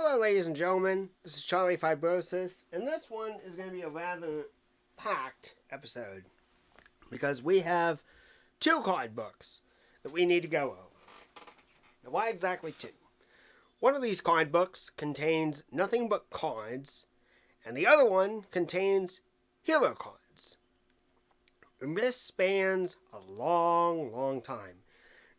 Hello, ladies and gentlemen. This is Charlie Fibrosis, and this one is going to be a rather packed episode because we have two card books that we need to go over. Now, why exactly two? One of these card books contains nothing but cards, and the other one contains hero cards. And this spans a long, long time.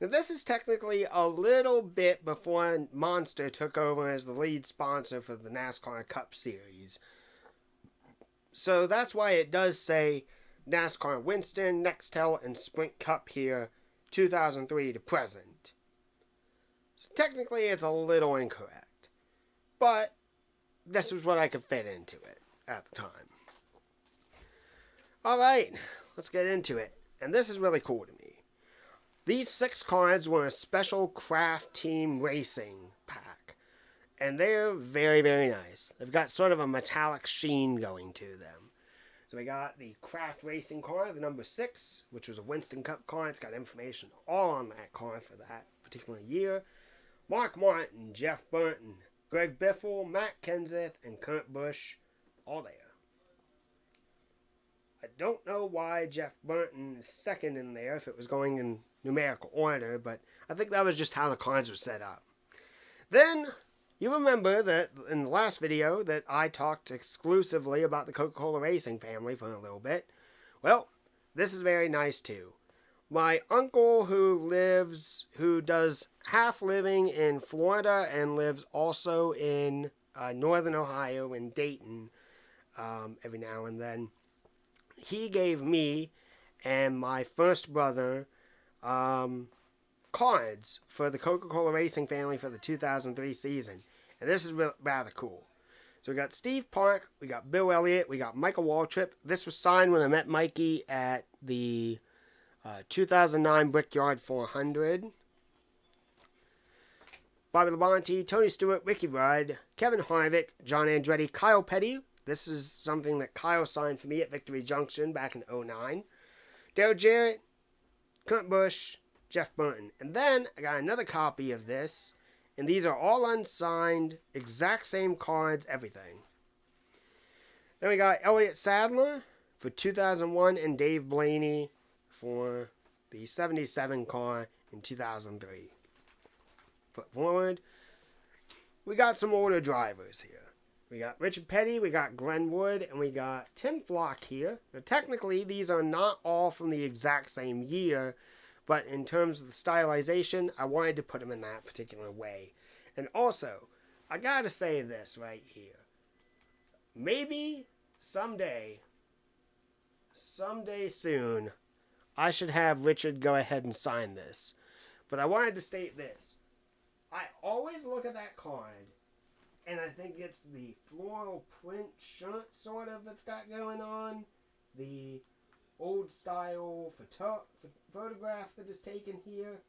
Now, this is technically a little bit before Monster took over as the lead sponsor for the NASCAR Cup Series. So that's why it does say NASCAR Winston, Nextel, and Sprint Cup here, 2003 to present. So technically it's a little incorrect. But this was what I could fit into it at the time. Alright, let's get into it. And this is really cool to me. These 6 cards were a special craft team racing pack. And they're very, very nice. They've got sort of a metallic sheen going to them. So we got the craft racing card, the number 6, which was a Winston Cup card. It's got information all on that card for that particular year. Mark Martin, Jeff Burton, Greg Biffle, Matt Kenseth, and Kurt Busch, all there. I don't know why Jeff Burton is second in there if it was going in numerical order, but I think that was just how the cards were set up. Then, you remember that in the last video that I talked exclusively about the Coca-Cola Racing family for a little bit. Well, this is very nice too. My uncle who does half living in Florida and lives also in northern Ohio in Dayton every now and then, he gave me and my first brother cards for the Coca-Cola Racing family for the 2003 season. And this is rather cool. So we got Steve Park, we got Bill Elliott, we got Michael Waltrip. This was signed when I met Mikey at the 2009 Brickyard 400. Bobby Labonte, Tony Stewart, Ricky Rudd, Kevin Harvick, John Andretti, Kyle Petty. This is something that Kyle signed for me at Victory Junction back in 2009. Dale Jarrett, Kurt Busch, Jeff Burton. And then I got another copy of this. And these are all unsigned, exact same cards, everything. Then we got Elliott Sadler for 2001 and Dave Blaney for the 77 car in 2003. Foot forward. We got some older drivers here. We got Richard Petty, we got Glenn Wood, and we got Tim Flock here. Now, technically, these are not all from the exact same year, but in terms of the stylization, I wanted to put them in that particular way. And also, I gotta say this right here. Maybe someday soon, I should have Richard go ahead and sign this. But I wanted to state this. I always look at that card, and I think it's the floral print shirt sort of that's got going on. The old style photograph that is taken here.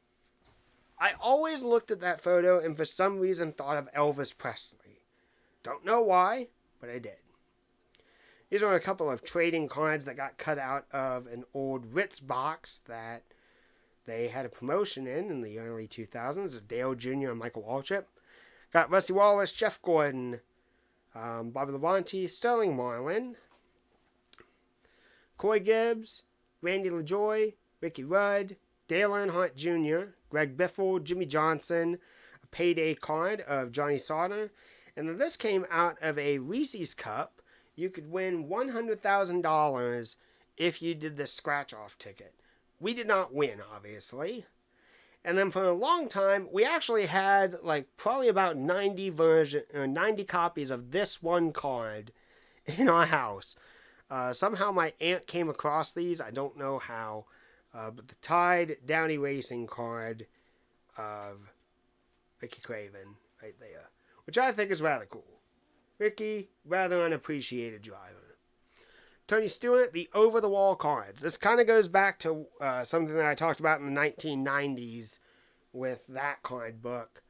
I always looked at that photo and for some reason thought of Elvis Presley. Don't know why, but I did. These are a couple of trading cards that got cut out of an old Ritz box that they had a promotion in the early 2000s of Dale Jr. and Michael Waltrip. Got Rusty Wallace, Jeff Gordon, Bobby Labonte, Sterling Marlin, Coy Gibbs, Randy LaJoy, Ricky Rudd, Dale Earnhardt Jr., Greg Biffle, Jimmy Johnson, a payday card of Johnny Sauter. And then this came out of a Reese's Cup. You could win $100,000 if you did the scratch-off ticket. We did not win, obviously. And then for a long time, we actually had probably about 90 copies of this one card in our house. Somehow my aunt came across these. I don't know how. But the Tide Downey Racing card of Ricky Craven right there. Which I think is rather cool. Ricky, rather unappreciated driver. Tony Stewart, the over-the-wall cards. This kind of goes back to something that I talked about in the 1990s with that card book.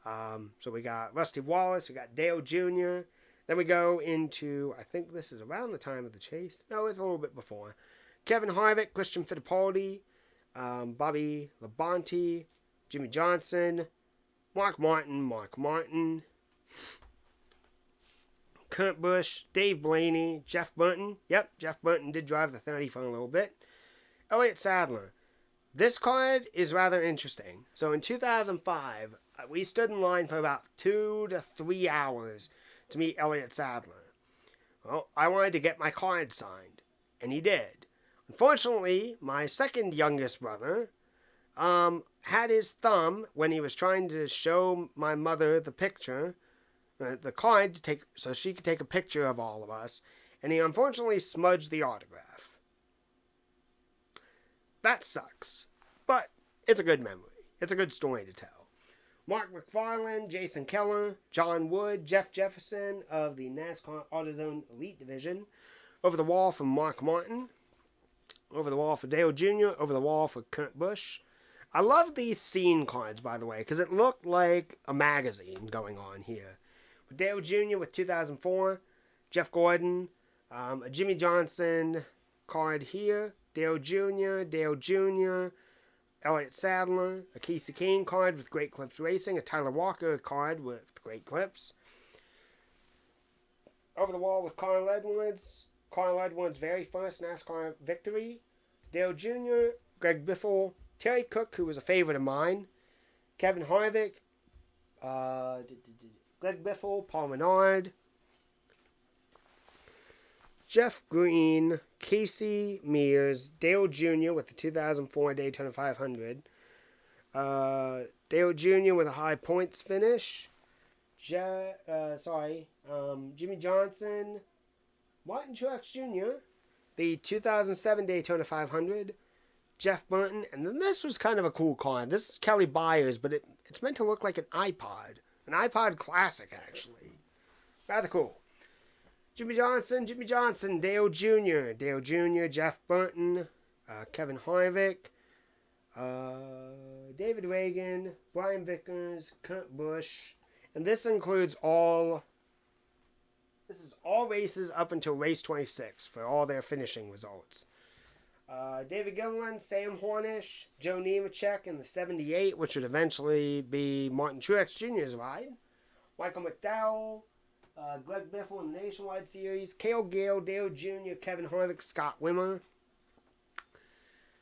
So we got Rusty Wallace, we got Dale Jr., then we go into, I think this is around the time of the chase. No, it's a little bit before. Kevin Harvick, Christian Fittipaldi, Bobby Labonte, Jimmy Johnson, Mark Martin, Kurt Busch, Dave Blaney, Jeff Burton. Yep, Jeff Burton did drive the 30 for a little bit. Elliott Sadler. This card is rather interesting. So in 2005, we stood in line for about 2 to 3 hours to meet Elliott Sadler. Well, I wanted to get my card signed, and he did. Unfortunately, my second youngest brother had his thumb when he was trying to show my mother the picture, the card, to take so she could take a picture of all of us, and he unfortunately smudged the autograph. That sucks, but it's a good memory. It's a good story to tell. Mark McFarland, Jason Keller, John Wood, Jeff Jefferson of the NASCAR AutoZone Elite Division. Over the wall for Mark Martin. Over the wall for Dale Jr. Over the wall for Kurt Busch. I love these scene cards, by the way, because it looked like a magazine going on here. Dale Jr. with 2004. Jeff Gordon. A Jimmy Johnson card here. Dale Jr., Elliott Sadler, a Casey Kane card with Great Clips Racing, a Tyler Walker card with Great Clips. Over the wall with Carl Edwards' very first NASCAR victory. Dale Jr., Greg Biffle, Terry Cook, who was a favorite of mine, Kevin Harvick, Greg Biffle, Paul Menard, Jeff Green, Casey Mears, Dale Jr. with the 2004 Daytona 500. Dale Jr. with a high points finish. Jimmy Johnson, Martin Truex Jr., the 2007 Daytona 500. Jeff Burton, and then this was kind of a cool card. This is Kelly Byers, but it's meant to look like an iPod. An iPod Classic, actually. Rather cool. Jimmy Johnson, Dale Jr., Jeff Burton, Kevin Harvick, David Reagan, Brian Vickers, Kurt Busch, and this includes all races up until race 26 for all their finishing results. David Gilliland, Sam Hornish, Joe Nemechek in the 78, which would eventually be Martin Truex Jr.'s ride. Michael McDowell, Greg Biffle in the Nationwide Series, Cale Gale, Dale Jr., Kevin Harvick, Scott Wimmer,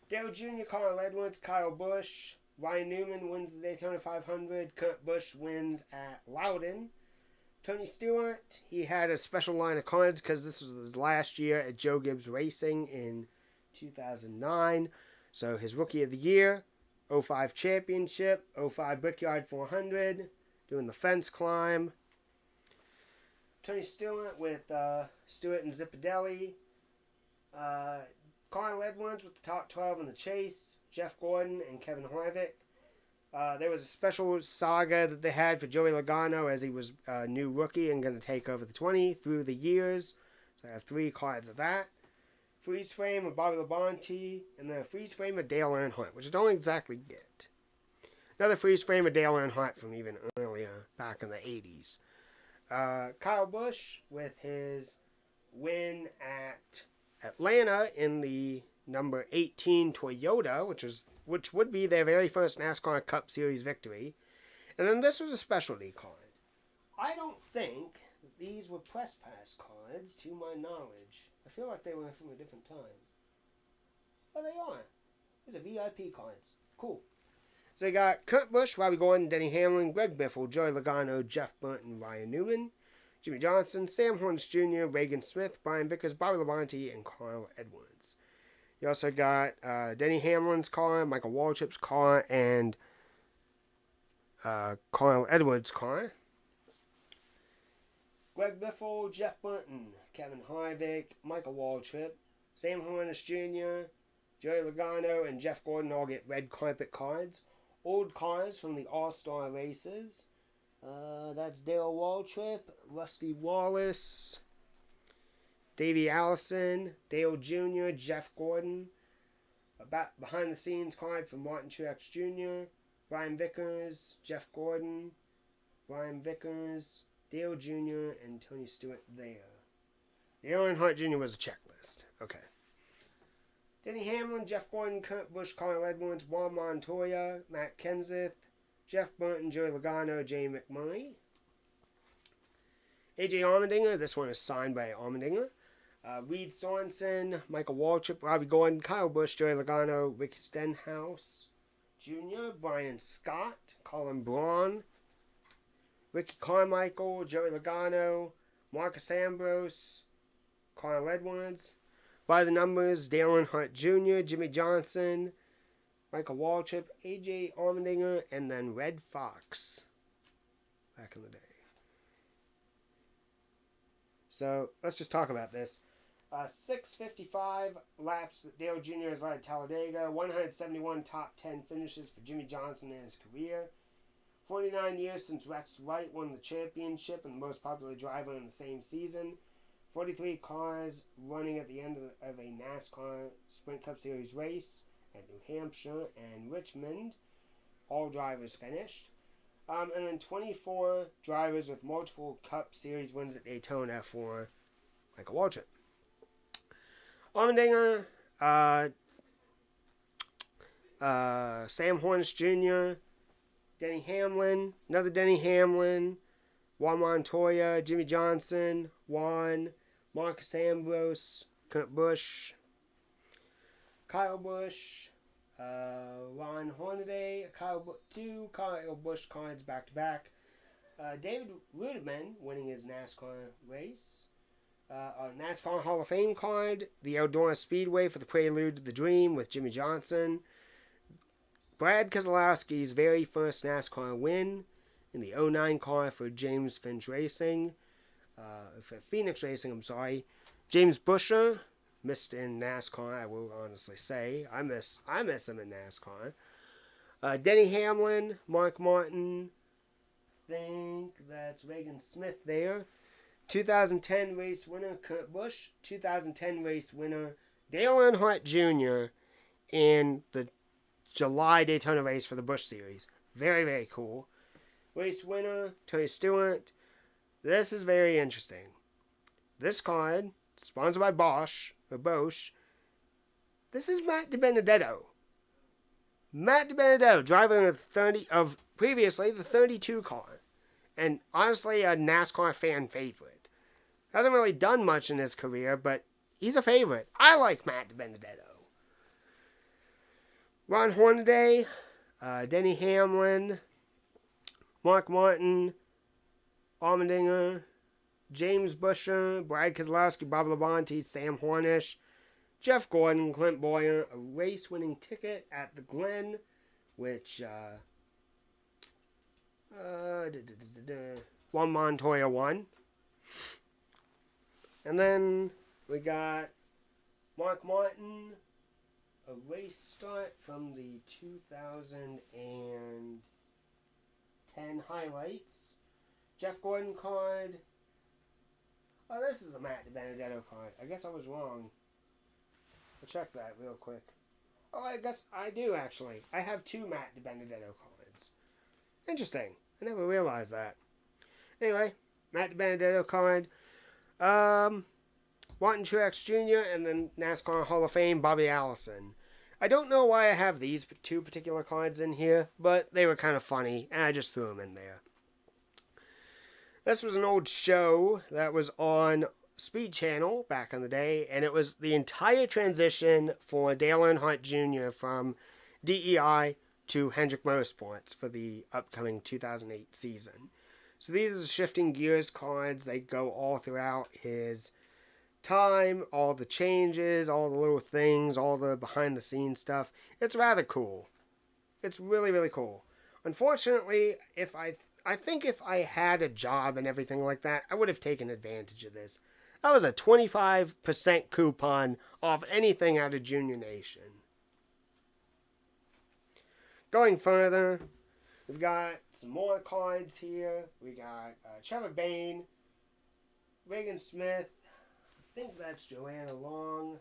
Dale Jr., Carl Edwards, Kyle Busch, Ryan Newman wins the Daytona 500, Kurt Busch wins at Loudon. Tony Stewart, he had a special line of cards because this was his last year at Joe Gibbs Racing in 2009. So his Rookie of the Year, 05 Championship, 05 Brickyard 400, doing the fence climb. Tony Stewart with Stewart and Zipadelli. Carl Edwards with the top 12 in the chase. Jeff Gordon and Kevin Harvick. There was a special saga that they had for Joey Logano as he was a new rookie and going to take over the 20 through the years. So I have 3 cards of that. Freeze frame of Bobby Labonte. And then a freeze frame of Dale Earnhardt, which I don't exactly get. Another freeze frame of Dale Earnhardt from even earlier, back in the 80s. Kyle Busch with his win at Atlanta in the number 18 Toyota, which would be their very first NASCAR Cup Series victory. And then this was a specialty card. I don't think that these were press pass cards, to my knowledge. I feel like they were from a different time. But they are. These are VIP cards. Cool. So you got Kurt Busch, Robbie Gordon, Denny Hamlin, Greg Biffle, Joey Logano, Jeff Burton, Ryan Newman, Jimmy Johnson, Sam Hornish Jr., Reagan Smith, Brian Vickers, Bobby Labonte, and Carl Edwards. You also got Denny Hamlin's car, Michael Waltrip's car, and Carl Edwards' car. Greg Biffle, Jeff Burton, Kevin Harvick, Michael Waltrip, Sam Hornish Jr., Joey Logano, and Jeff Gordon all get red carpet cards. Old cars from the All-Star races. That's Dale Waltrip, Rusty Wallace, Davey Allison, Dale Jr., Jeff Gordon. A behind-the-scenes card from Martin Truex Jr., Brian Vickers, Jeff Gordon, Brian Vickers, Dale Jr., and Tony Stewart there. Dale Earnhardt Jr. was a checklist. Okay. Denny Hamlin, Jeff Gordon, Kurt Busch, Carl Edwards, Juan Montoya, Matt Kenseth, Jeff Burton, Joey Logano, Jay McMurray. AJ Allmendinger, this one is signed by Allmendinger. Reed Sorensen, Michael Waltrip, Robbie Gordon, Kyle Busch, Joey Logano, Ricky Stenhouse Jr., Brian Scott, Colin Braun, Ricky Carmichael, Joey Logano, Marcus Ambrose, Carl Edwards. By the numbers, Dale Earnhardt Jr., Jimmy Johnson, Michael Waltrip, AJ Allmendinger, and then Red Fox back in the day. So let's just talk about this. 655 laps that Dale Jr. has led at Talladega, 171 top 10 finishes for Jimmy Johnson in his career, 49 years since Rex Wright won the championship and the most popular driver in the same season, 43 cars running at the end of a NASCAR Sprint Cup Series race at New Hampshire and Richmond. All drivers finished. And then 24 drivers with multiple Cup Series wins at Daytona for Michael Waltrip. Allmendinger, Sam Hornish Jr., Denny Hamlin, another Denny Hamlin, Juan Montoya, Jimmy Johnson, Juan, Marcus Ambrose, Kurt Busch, Kyle Busch, Ron Hornaday, two Kyle Busch cards back to back. David Rudiman winning his NASCAR race. A NASCAR Hall of Fame card. The Eldora Speedway for the Prelude to the Dream with Jimmy Johnson. Brad Keselowski's very first NASCAR win in the 09 car for James Finch Racing. For Phoenix Racing, I'm sorry. James Buescher missed in NASCAR, I will honestly say. I miss him in NASCAR. Denny Hamlin, Mark Martin. Think that's Reagan Smith there. 2010 race winner Kurt Busch. 2010 race winner Dale Earnhardt Jr. in the July Daytona race for the Busch Series. Very, very cool. Race winner Tony Stewart. This is very interesting. This card, sponsored by Bosch. This is Matt DiBenedetto. Matt DiBenedetto, driver of previously the 32 car. And honestly, a NASCAR fan favorite. Hasn't really done much in his career, but he's a favorite. I like Matt DiBenedetto. Ron Hornaday, Denny Hamlin, Mark Martin, Allmendinger, James Buescher, Brad Keselowski, Bob Labonte, Sam Hornish, Jeff Gordon, Clint Boyer, a race-winning ticket at the Glen, which Juan Montoya won. And then we got Mark Martin, a race start from the 2010 highlights. Jeff Gordon card. Oh, this is the Matt DiBenedetto card. I guess I was wrong. I'll check that real quick. Oh, I guess I do, actually. I have two Matt DiBenedetto cards. Interesting. I never realized that. Anyway, Matt DiBenedetto card. Martin Truex Jr. and then NASCAR Hall of Fame, Bobby Allison. I don't know why I have these two particular cards in here, but they were kind of funny, and I just threw them in there. This was an old show that was on Speed Channel back in the day, and it was the entire transition for Dale Earnhardt Jr. from DEI to Hendrick Motorsports for the upcoming 2008 season. So these are shifting gears cards. They go all throughout his time, all the changes, all the little things, all the behind the scenes stuff. It's rather cool. It's really, really cool. Unfortunately, I think if I had a job and everything like that, I would have taken advantage of this. That was a 25% coupon off anything out of Junior Nation. Going further, we've got some more cards here. We got Trevor Bayne, Reagan Smith. I think that's Joanna Long. I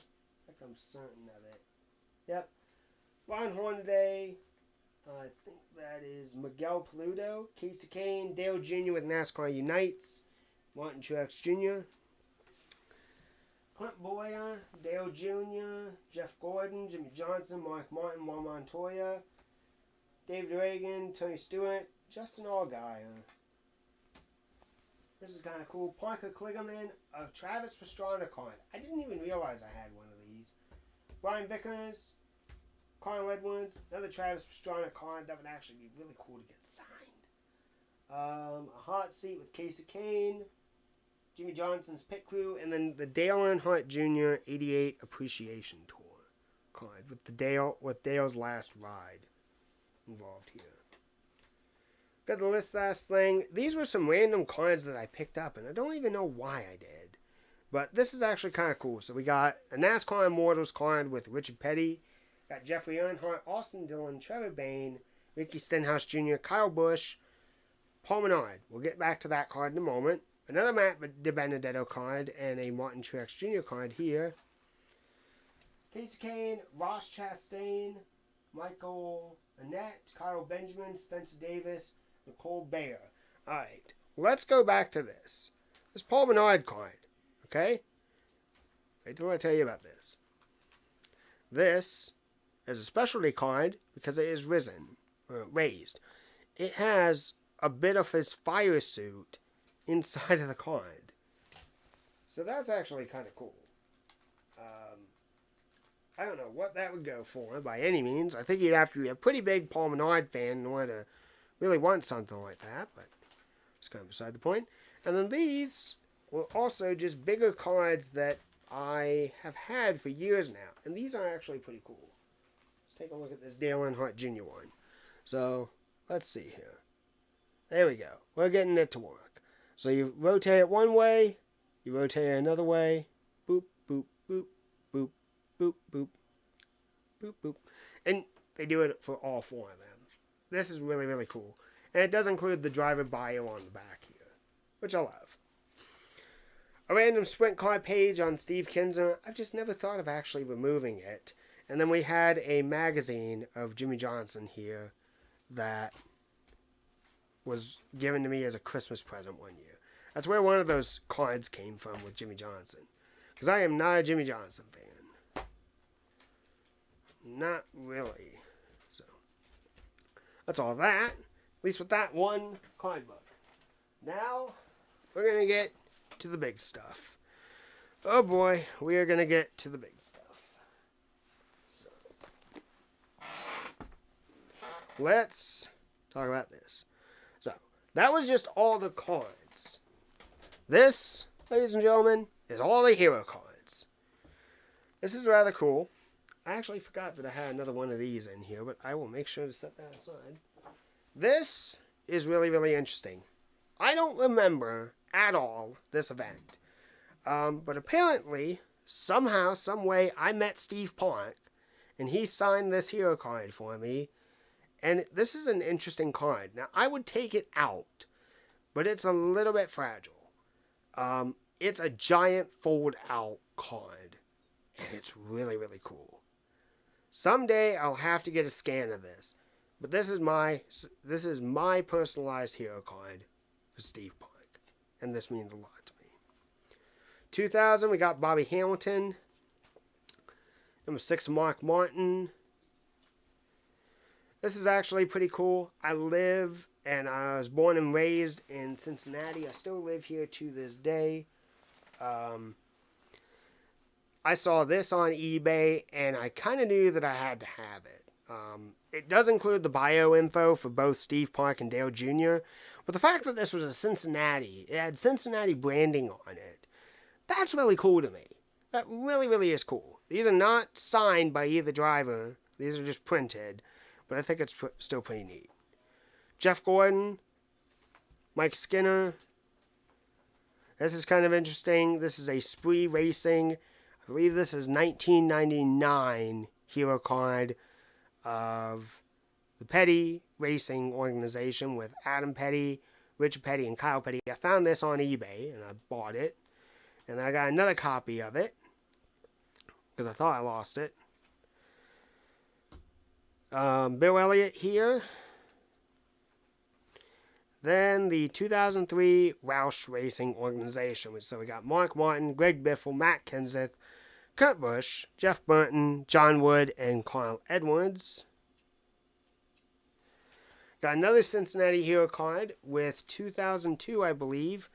think I'm certain of it. Yep. Ron Hornaday. I think that is Miguel Paludo, Casey Kane, Dale Jr. with NASCAR Unites, Martin Truex Jr., Clint Boyer, Dale Jr., Jeff Gordon, Jimmy Johnson, Mark Martin, Juan Montoya, David Reagan, Tony Stewart, Justin Allgaier. This is kind of cool. Parker Kligerman, a Travis Pastrana card. I didn't even realize I had one of these. Brian Vickers, Carl Edwards, another Travis Pastrana card. That would actually be really cool to get signed. A hot seat with Casey Kane, Jimmy Johnson's pit crew, and then the Dale Earnhardt Jr. 88 Appreciation Tour card with Dale's last ride involved here. Got the last thing. These were some random cards that I picked up, and I don't even know why I did. But this is actually kind of cool. So we got a NASCAR Immortals card with Richard Petty. Got Jeffrey Earnhardt, Austin Dillon, Trevor Bayne, Ricky Stenhouse Jr., Kyle Busch, Paul Menard. We'll get back to that card in a moment. Another Matt DiBenedetto card and a Martin Truex Jr. card here. Casey Kane, Ross Chastain, Michael Annette, Kyle Benjamin, Spencer Davis, Nicole Bayer. Alright, let's go back to this. This Paul Menard card, okay? Wait till I tell you about this. This is a specialty card because it is raised. It has a bit of his fire suit inside of the card. So that's actually kind of cool. I don't know what that would go for by any means. I think you'd have to be a pretty big Paul Menard fan in order to really want something like that, but it's kind of beside the point. And then these were also just bigger cards that I have had for years now. And these are actually pretty cool. Let's take a look at this Dale Earnhardt Jr. one. So, let's see here. There we go. We're getting it to work. So you rotate it one way, you rotate it another way. Boop, boop, boop, boop, boop, boop, boop, boop. And they do it for all four of them. This is really, really cool. And it does include the driver bio on the back here, which I love. A random sprint card page on Steve Kinser. I've just never thought of actually removing it. And then we had a magazine of Jimmy Johnson here that was given to me as a Christmas present one year. That's where one of those cards came from with Jimmy Johnson. Because I am not a Jimmy Johnson fan. Not really. So, that's all that. At least with that one card book. Now, we're going to get to the big stuff. Oh boy, we are going to get to the big stuff. So, let's talk about this. So, that was just all the cards. This, ladies and gentlemen, is all the hero cards. This is rather cool. I actually forgot that I had another one of these in here, but I will make sure to set that aside. This is really, really interesting. I don't remember at all this event. But apparently, somehow, some way, I met Steve Park, and he signed this hero card for me. And this is an interesting card. Now, I would take it out, but it's a little bit fragile. It's a giant fold-out card, and it's really, really cool. Someday, I'll have to get a scan of this, but this is my personalized hero card for Steve Park, and this means a lot to me. 2000, we got Bobby Hamilton. Number 6, Mark Martin. This is actually pretty cool. I live and I was born and raised in Cincinnati. I still live here to this day. I saw this on eBay and I kind of knew that I had to have it. It does include the bio info for both Steve Park and Dale Jr. But the fact that this was a Cincinnati, it had Cincinnati branding on it. That's really cool to me. That really, really is cool. These are not signed by either driver. These are just printed. But I think it's still pretty neat. Jeff Gordon, Mike Skinner. This is kind of interesting. This is a Spree Racing. I believe this is 1999 hero card of the Petty Racing organization with Adam Petty, Richard Petty, and Kyle Petty. I found this on eBay and I bought it. And I got another copy of it because I thought I lost it. Bill Elliott here. Then the 2003 Roush Racing organization. So we got Mark Martin, Greg Biffle, Matt Kenseth, Kurt Busch, Jeff Burton, John Wood, and Carl Edwards. Got another Cincinnati hero card with 2002, I believe,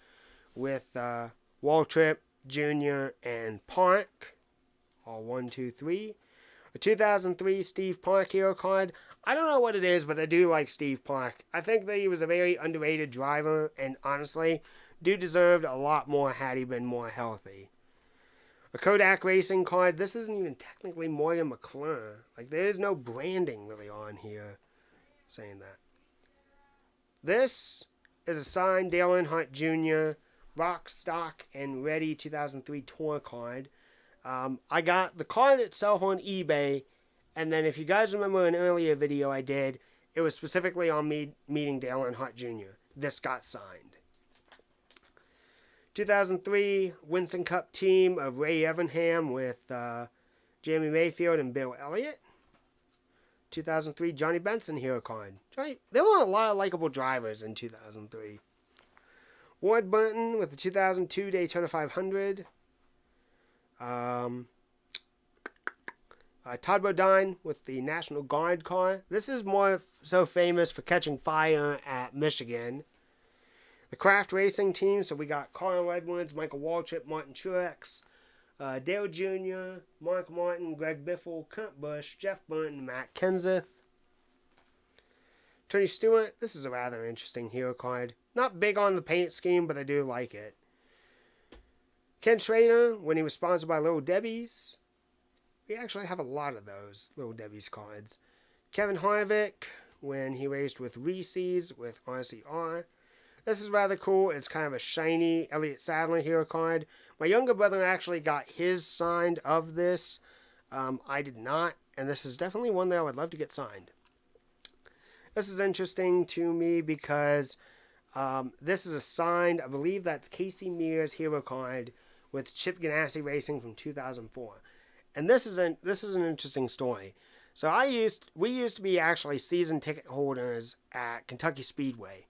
with Waltrip, Jr., and Park. All 1, 2, 3. A 2003 Steve Park hero card. I don't know what it is, but I do like Steve Park. I think that he was a very underrated driver, and honestly, dude deserved a lot more had he been more healthy. A Kodak Racing card. This isn't even technically Morgan McClure. Like, there is no branding really on here saying that. This is a signed Dale Earnhardt Jr. Rock, Stock, and Ready 2003 Tour card. I got the card itself on eBay, and then if you guys remember an earlier video I did, it was specifically on me meeting Dale Earnhardt Jr. This got signed. 2003 Winston Cup team of Ray Evernham with Jamie Mayfield and Bill Elliott. 2003 Johnny Benson hero card. There were a lot of likable drivers in 2003. Ward Burton with the 2002 Daytona 500. Todd Bodine with the National Guard car. This is more so famous for catching fire at Michigan. The Kraft Racing team, so we got Carl Edwards, Michael Waltrip, Martin Truex, Dale Jr., Mark Martin, Greg Biffle, Kurt Busch, Jeff Burton, Matt Kenseth. Tony Stewart, this is a rather interesting hero card. Not big on the paint scheme, but I do like it. Ken Schrader, when he was sponsored by Little Debbie's. We actually have a lot of those Little Debbie's cards. Kevin Harvick, when he raced with Reese's with RCR. This is rather cool. It's kind of a shiny Elliott Sadler hero card. My younger brother actually got his signed of this. I did not, and this is definitely one that I would love to get signed. This is interesting to me because this is a signed, I believe that's Casey Mears hero card with Chip Ganassi Racing from 2004. And this is an interesting story. So we used to be actually season ticket holders at Kentucky Speedway.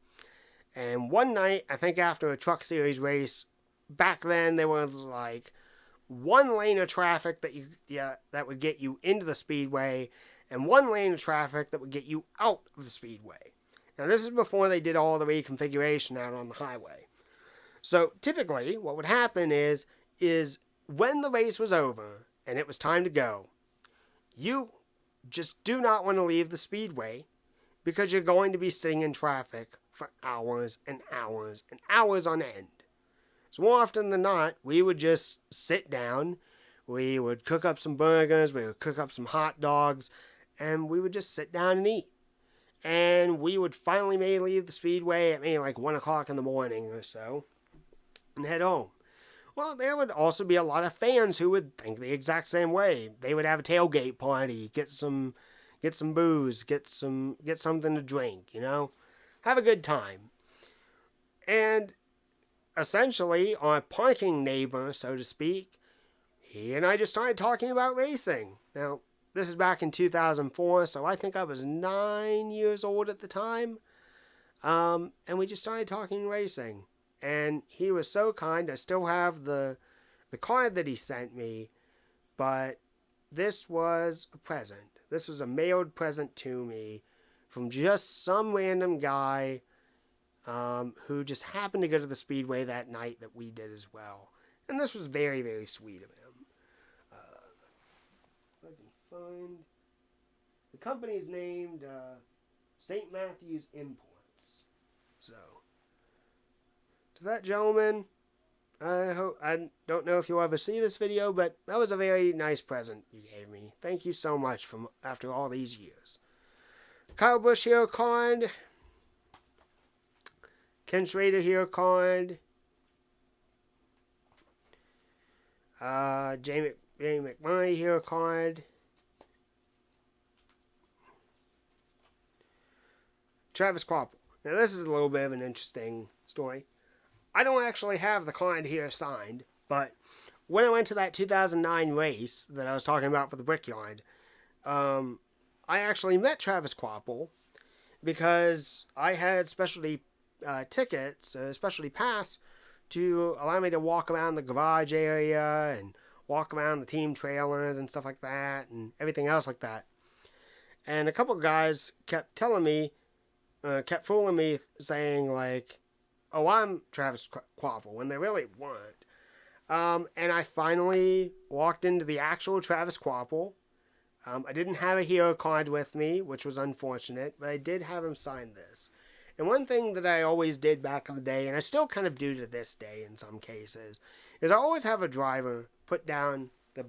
And one night, I think after a Truck Series race, back then there was like one lane of traffic that would get you into the speedway, and one lane of traffic that would get you out of the speedway. Now this is before they did all the reconfiguration out on the highway. So typically, what would happen is when the race was over and it was time to go, you just do not want to leave the speedway because you're going to be sitting in traffic for hours and hours and hours on end. So more often than not, we would just sit down, we would cook up some burgers, we would cook up some hot dogs, and we would just sit down and eat. And we would finally maybe leave the speedway at maybe like 1 o'clock in the morning or so and head home. Well, there would also be a lot of fans who would think the exact same way. They would have a tailgate party, get some booze, get something to drink, have a good time. And essentially, our parking neighbor, so to speak, he and I just started talking about racing. Now, this is back in 2004, so I think I was 9 years old at the time. And we just started talking racing. And he was so kind. I still have the card that he sent me, but this was a present. This was a mailed present to me from just some random guy who just happened to go to the speedway that night that we did as well. And this was very, very sweet of him. If I can find... The company is named St. Matthew's Imports. So, to that gentleman, I don't know if you'll ever see this video, but that was a very nice present you gave me. Thank you so much after all these years. Kyle Busch hero card. Ken Schrader hero card. Jamie McMurray hero card. Travis Kvapil. Now this is a little bit of an interesting story. I don't actually have the card here signed, but when I went to that 2009 race that I was talking about for the Brickyard, I actually met Travis Kvapil because I had specialty tickets, a specialty pass, to allow me to walk around the garage area and walk around the team trailers and stuff like that and everything else like that. And a couple of guys kept fooling me, saying like, oh, I'm Travis Quapple, when they really weren't. And I finally walked into the actual Travis Quapple. I didn't have a hero card with me, which was unfortunate, but I did have him sign this. And one thing that I always did back in the day, and I still kind of do to this day in some cases, is I always have a driver put down their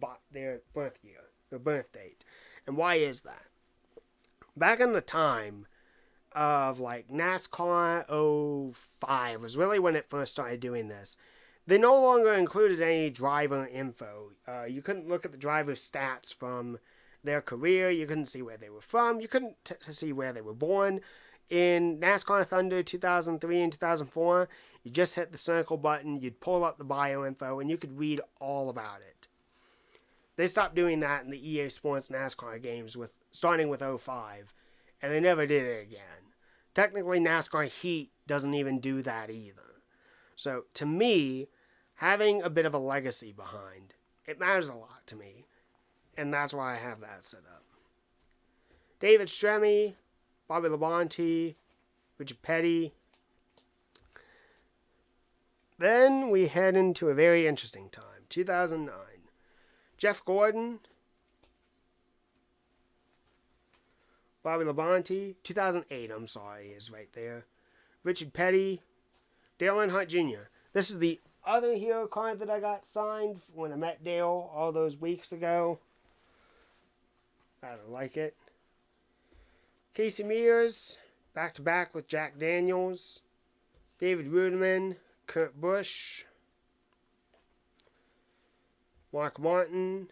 birth year, their birth date. And why is that? Back in the time of like NASCAR 05 was really when it first started doing this. They no longer included any driver info. You couldn't look at the driver's stats from their career. You couldn't see where they were from. You couldn't see where they were born. In NASCAR Thunder 2003 and 2004, you just hit the circle button, you'd pull up the bio info, and you could read all about it. They stopped doing that in the EA Sports NASCAR games starting with 05, and they never did it again. Technically, NASCAR Heat doesn't even do that either. So, to me, having a bit of a legacy behind, it matters a lot to me, and that's why I have that set up. David Stremme, Bobby Labonte, Richard Petty. Then we head into a very interesting time, 2009. Jeff Gordon, Bobby Labonte, 2008, I'm sorry, is right there. Richard Petty, Dale Earnhardt Jr. This is the other hero card that I got signed when I met Dale all those weeks ago. I like it. Casey Mears, back-to-back with Jack Daniels. David Ruderman, Kurt Busch. Mark Martin.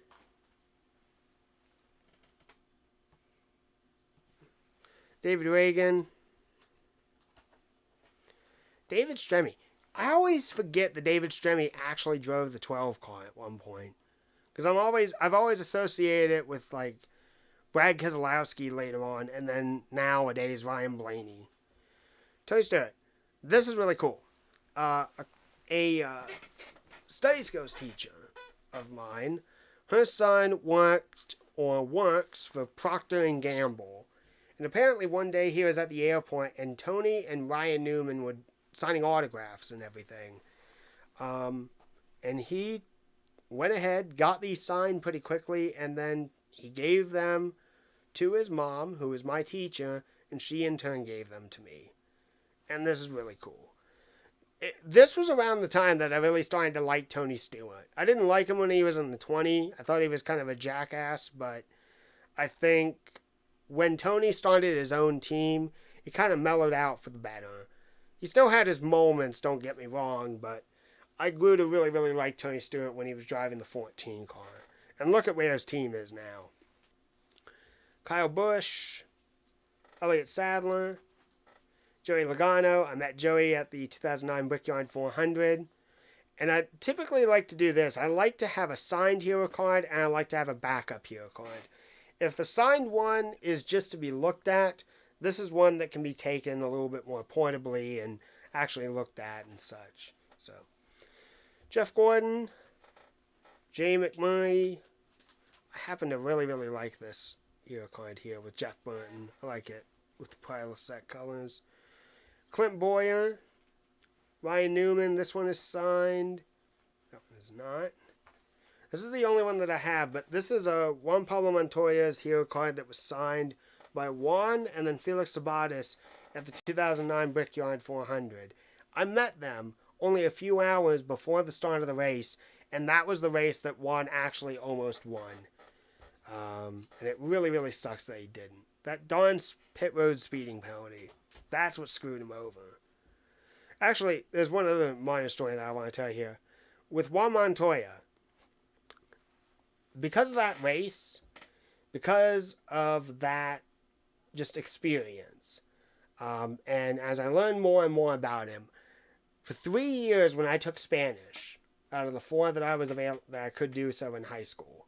David Reagan. David Stremme. I always forget that David Stremme actually drove the 12 car at one point. Because I've always associated it with like Brad Keselowski later on, and then nowadays Ryan Blaney. Tony Stewart. This is really cool. A study skills teacher of mine, her son works for Procter & Gamble. And apparently one day he was at the airport and Tony and Ryan Newman were signing autographs and everything. And he went ahead, got these signed pretty quickly, and then he gave them to his mom, who was my teacher, and she in turn gave them to me. And this is really cool. This was around the time that I really started to like Tony Stewart. I didn't like him when he was in the 20. I thought he was kind of a jackass, but I think when Tony started his own team, he kind of mellowed out for the better. He still had his moments, don't get me wrong, but I grew to really, really like Tony Stewart when he was driving the 14 car. And look at where his team is now. Kyle Busch, Elliott Sadler, Joey Logano. I met Joey at the 2009 Brickyard 400. And I typically like to do this. I like to have a signed hero card, and I like to have a backup hero card. If the signed one is just to be looked at, this is one that can be taken a little bit more portably and actually looked at and such. So, Jeff Gordon, Jay McMurray. I happen to really, really like this hero card here with Jeff Burton. I like it with the Pilot set colors. Clint Boyer, Ryan Newman. This one is signed. That one is not. This is the only one that I have, but this is a Juan Pablo Montoya's hero card that was signed by Juan and then Felix Sabates at the 2009 Brickyard 400. I met them only a few hours before the start of the race, and that was the race that Juan actually almost won. And it really, really sucks that he didn't. That darn pit road speeding penalty, that's what screwed him over. Actually, there's one other minor story that I want to tell you here. With Juan Montoya, because of that race, because of that just experience, and as I learned more and more about him, for 3 years when I took Spanish, out of the 4 that I could do so in high school,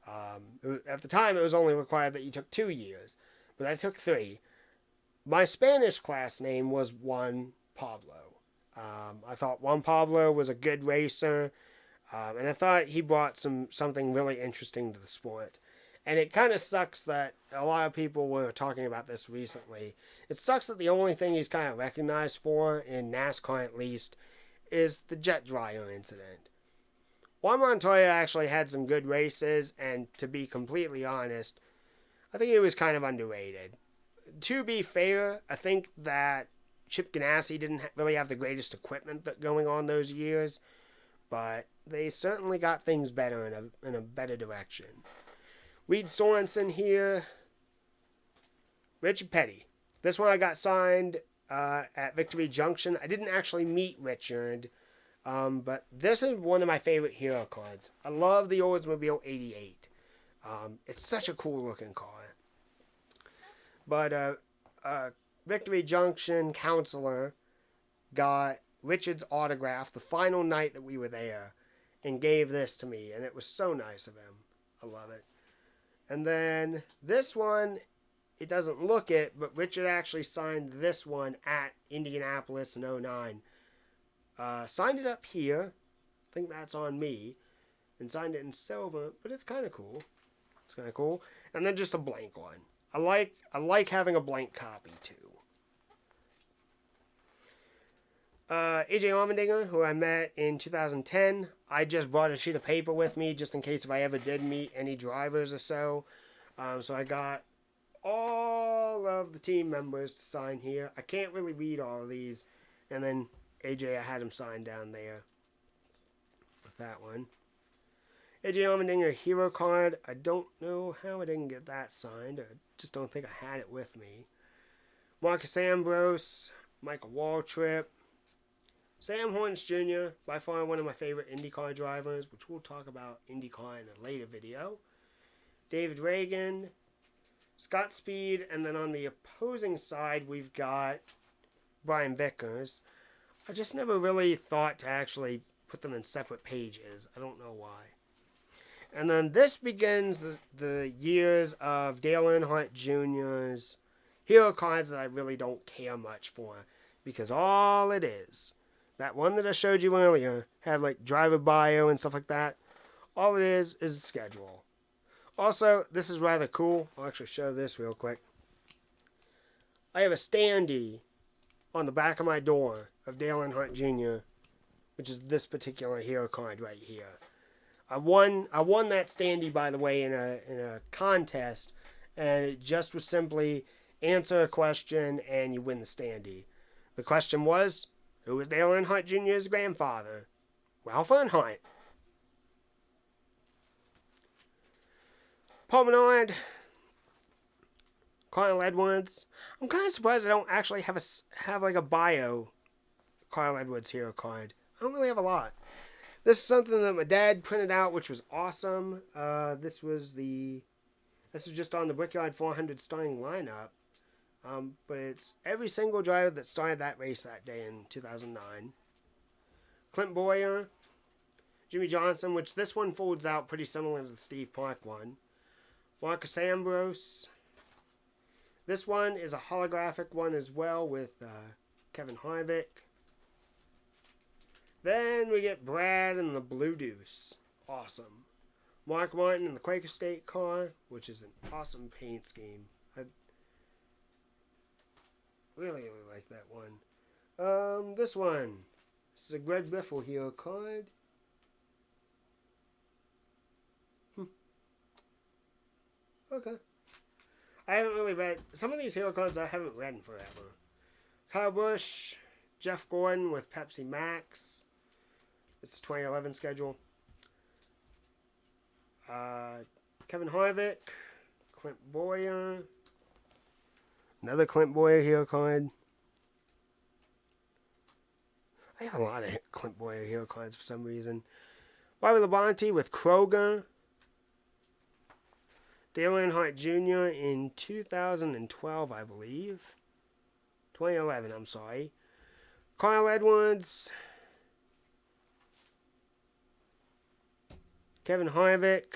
at the time it was only required that you took 2 years, but I took 3. My Spanish class name was Juan Pablo. I thought Juan Pablo was a good racer, and I thought he brought something really interesting to the sport. And it kind of sucks that a lot of people were talking about this recently. It sucks that the only thing he's kind of recognized for, in NASCAR at least, is the jet dryer incident. Juan Montoya actually had some good races, and to be completely honest, I think he was kind of underrated. To be fair, I think that Chip Ganassi didn't really have the greatest equipment going on those years, but they certainly got things better in a better direction. Reed Sorensen here. Richard Petty. This one I got signed at Victory Junction. I didn't actually meet Richard, but this is one of my favorite hero cards. I love the Oldsmobile 88. It's such a cool looking car. But Victory Junction counselor got Richard's autograph the final night that we were there and gave this to me, and it was so nice of him. I love it. And then this one, it doesn't look it, but Richard actually signed this one at Indianapolis in 09. Signed it up here. I think that's on me. And signed it in silver, but it's kind of cool. It's kind of cool. And then just a blank one. I like having a blank copy too. AJ Allmendinger, who I met in 2010. I just brought a sheet of paper with me just in case if I ever did meet any drivers or so. So I got all of the team members to sign here. I can't really read all of these. And then AJ, I had him sign down there with that one. AJ Allmendinger hero card. I don't know how I didn't get that signed. I just don't think I had it with me. Marcus Ambrose, Michael Waltrip, Sam Horns Jr., by far one of my favorite IndyCar drivers, which we'll talk about IndyCar in a later video. David Reagan, Scott Speed, and then on the opposing side, we've got Brian Vickers. I just never really thought to actually put them in separate pages. I don't know why. And then this begins the years of Dale Earnhardt Jr.'s hero cards that I really don't care much for, because all it is, that one that I showed you earlier had like driver bio and stuff like that. All it is a schedule. Also, this is rather cool. I'll actually show this real quick. I have a standee on the back of my door of Dale Earnhardt Jr., which is this particular hero card right here. I won that standee, by the way, in a contest, and it just was simply answer a question and you win the standee. The question was, who was Dale Earnhardt Jr.'s grandfather? Ralph Earnhardt. Paul Menard, Carl Edwards. I'm kind of surprised I don't actually have like a bio Carl Edwards hero card. I don't really have a lot. This is something that my dad printed out, which was awesome. This is just on the Brickyard 400 starting lineup. But it's every single driver that started that race that day in 2009. Clint Bowyer, Jimmy Johnson, which this one folds out pretty similar to the Steve Park one. Marcus Ambrose. This one is a holographic one as well with Kevin Harvick. Then we get Brad and the Blue Deuce. Awesome. Mark Martin in the Quaker State car, which is an awesome paint scheme. I really like that one. This one. This is a Greg Biffle hero card. Okay. I haven't really read... Some of these hero cards I haven't read in forever. Kyle Busch, Jeff Gordon with Pepsi Max. It's the 2011 schedule. Kevin Harvick, Clint Bowyer. Another Clint Bowyer hero card. I have a lot of Clint Bowyer hero cards for some reason. Bobby Labonte with Kroger. Dale Earnhardt Jr. in 2012, I believe. 2011, I'm sorry. Carl Edwards. Kevin Harvick.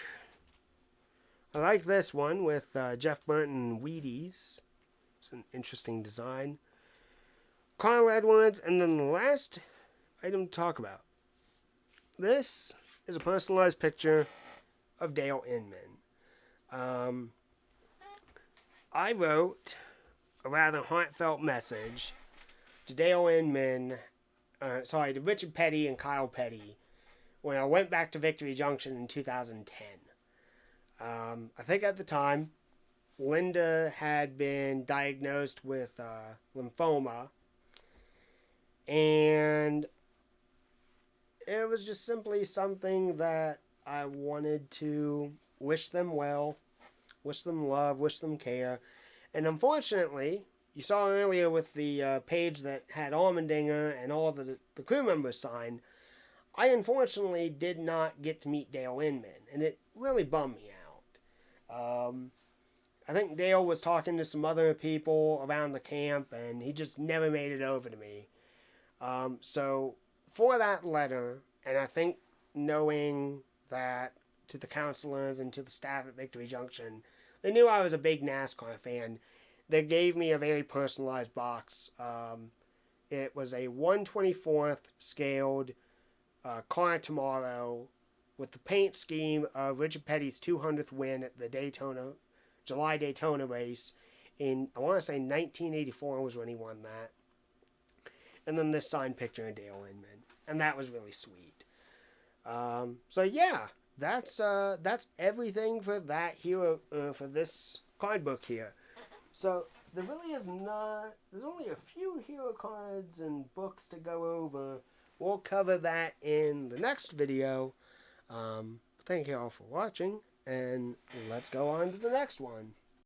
I like this one with Jeff Burton and Wheaties. It's an interesting design. Carl Edwards. And then the last item to talk about. This is a personalized picture of Dale Inman. Um, I wrote a rather heartfelt message to Dale Inman, to Richard Petty and Kyle Petty when I went back to Victory Junction in 2010. I think at the time, Linda had been diagnosed with lymphoma, and it was just simply something that I wanted to wish them well, wish them love, wish them care. And unfortunately, you saw earlier with the page that had Allmendinger and all the crew members signed, I unfortunately did not get to meet Dale Inman, and it really bummed me out. I think Dale was talking to some other people around the camp, and he just never made it over to me. So for that letter, and I think knowing that to the counselors and to the staff at Victory Junction, they knew I was a big NASCAR fan. They gave me a very personalized box. It was a 1/24th scaled Car Tomorrow with the paint scheme of Richard Petty's 200th win at the July Daytona race in, I want to say 1984 was when he won that. And then this signed picture of Dale Inman. And that was really sweet. So yeah, that's everything for that here, for this card book here. So there really is there's only a few hero cards and books to go over. We'll cover that in the next video. Thank you all for watching, and let's go on to the next one.